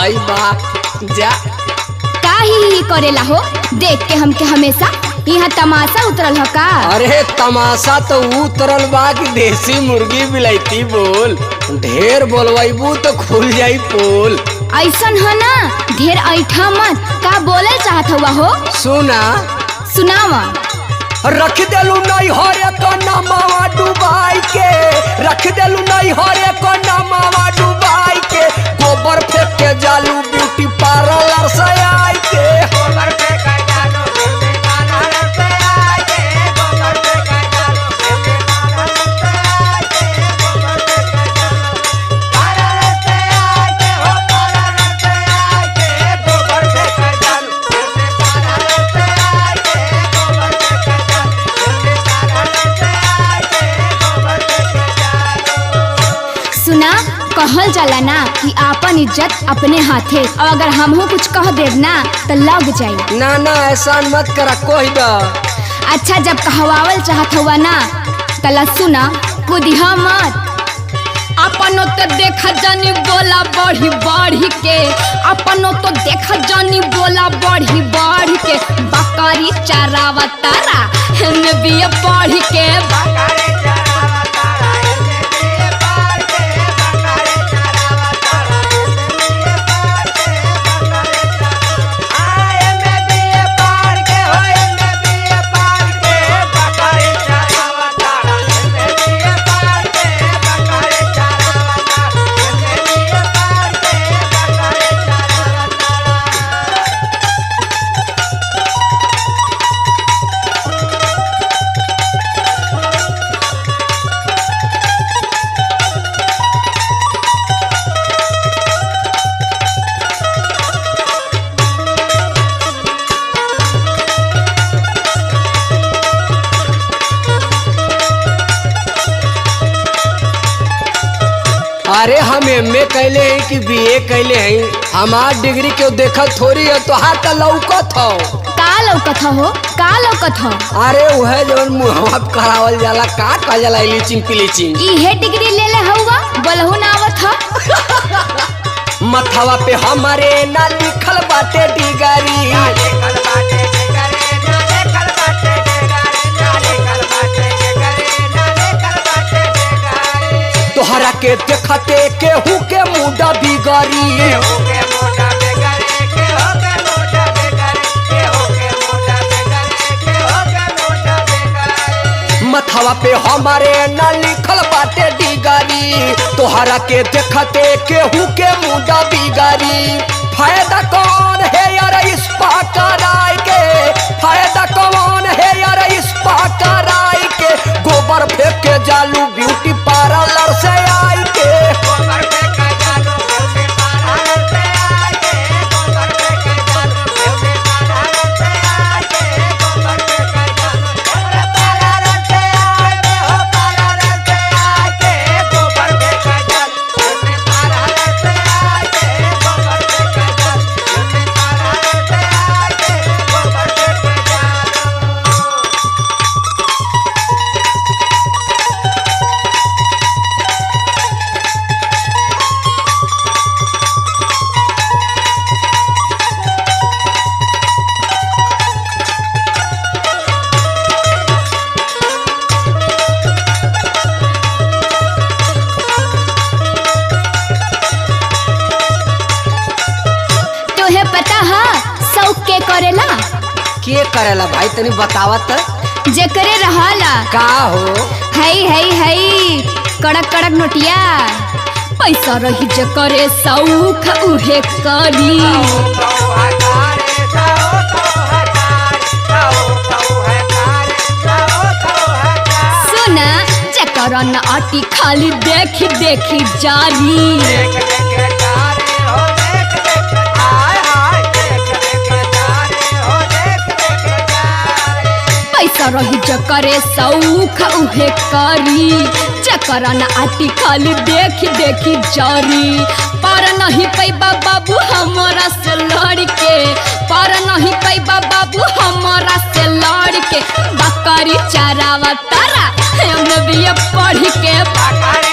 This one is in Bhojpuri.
भाई बा जा का ही करेला हो देख के हमके हमेशा यहाँ तमाशा उतरल हो का। अरे तमाशा तो उतरल बा कि देसी मुर्गी बिलाइती बोल ढेर बोलवाइबू तो खुल जाई पोल। ऐसन है ना ढेर ऐठा मत का बोले चाहत हुआ हो। सुना सुनावा। रख देलू नहीं हरे को नमावा डुबाई के रख देलू नहीं हरे को नमावा डुबाई के गोबर फेंक के जालू ब्यूटी पार्लर से आई के गोबर फेंक के जालू ब्यूटी पार्लर से आई के गोबर फेंक के जालू ब्यूटी पार्लर से आई के गोबर फेंक के जालू पार्लर से आई के हो पार्लर से आई के गोबर फेंक के जालू ब्यूटी पार्लर से आई के गोबर फेंक के सुना कहल जाला ना कि आपन इज्जत अपने हाथे और अगर हमहू कुछ कह देव ना तो लग जाई। ना ना ऐसा मत करा कोई दा। अच्छा जब कहवावल चाहत हुआ ना तला सुना कुदिहा मत। अपनो तो देख जानी बोला बढ़ी बढ़ी के अपनो तो देख जानी बोला बढ़ी बढ़ी के बकरी चरावा तारा हेने भी बढ़ी के बकरी चरावा तारा हेने भी बढ़ी के बकरी चरावा तारा हेने भी बढ़ी के बकरी चरावा हेने भी बढ़ी के हो हेने भी बढ़ी के बकरी चरावा तारा हेने भी बढ़ी के बकरी चरावा तारा हेने भी बढ़ी के बकरी चरावा अरे हम एमए कैले हैं कि बीए कैले हैं हमार डिग्री क्यों देखल थोड़ी है तो हाथ लौकत हो का लौकत हो का लौकत हो। अरे वह जवन मुहवा करावल जाला का कहल जाला लीचिंग पिलीचिंग इहे डिग्री ले ले हुआ बोलहु ना आवत हो। मथवा पे हमारे ना लिखल बाटे डिगरी ना लिखल बाटे डिगरी ना लिखल बाटे डिगरी ना लिखल बाटे डिगरी ना लिखल बाटे डिगरी तोहरा के देखते केहू के मुंडा बिगड़ी केहू के मुंडा बिगड़ी केहू के मुंडा बिगड़ी केहू के मुंडा बिगड़ी केहू के मुंडा बिगड़ी मथवा पे हमारे ना लिखल बाटे डिगरी तोहरा के देखते केहू के मुंडा बिगड़ी फायदा कौन है यार इस कराई के फायदा कौन है यार इस कराई के गोबर फेंक के जालू ब्यूटी पार्लर से आई के गोबर फेंक के जालू ब्यूटी पार्लर से आई के गोबर फेंक के जालू ब्यूटी पार्लर से आई के गोबर फेंक के जालू पार्लर से आई के हो पार्लर से आई के गोबर फेंक के जालू ब्यूटी पार्लर से आई के गोबर फेंक के जालू ब्यूटी पार्लर से आई के गोबर फेंक के जालू। तोहे पता है शौक के करेला के करेला भाई तनी बतावत जे करे रहला का हो हई हई हई कड़क कड़क नोटिया पैसा रही जे करे शौक उहे करी। सुना जे करन आटी खाली देखी देखी जारी पैसा रही जकरे शौक उहे करी जकरा न आटी खाली देखी देखी जारी पर नहीं पैबा बाबू हमारा से लड़ के पर नहीं पैबा बाबू हमारा से लड़ के बकरी चरावा तारा हम भी पढ़ के बकरी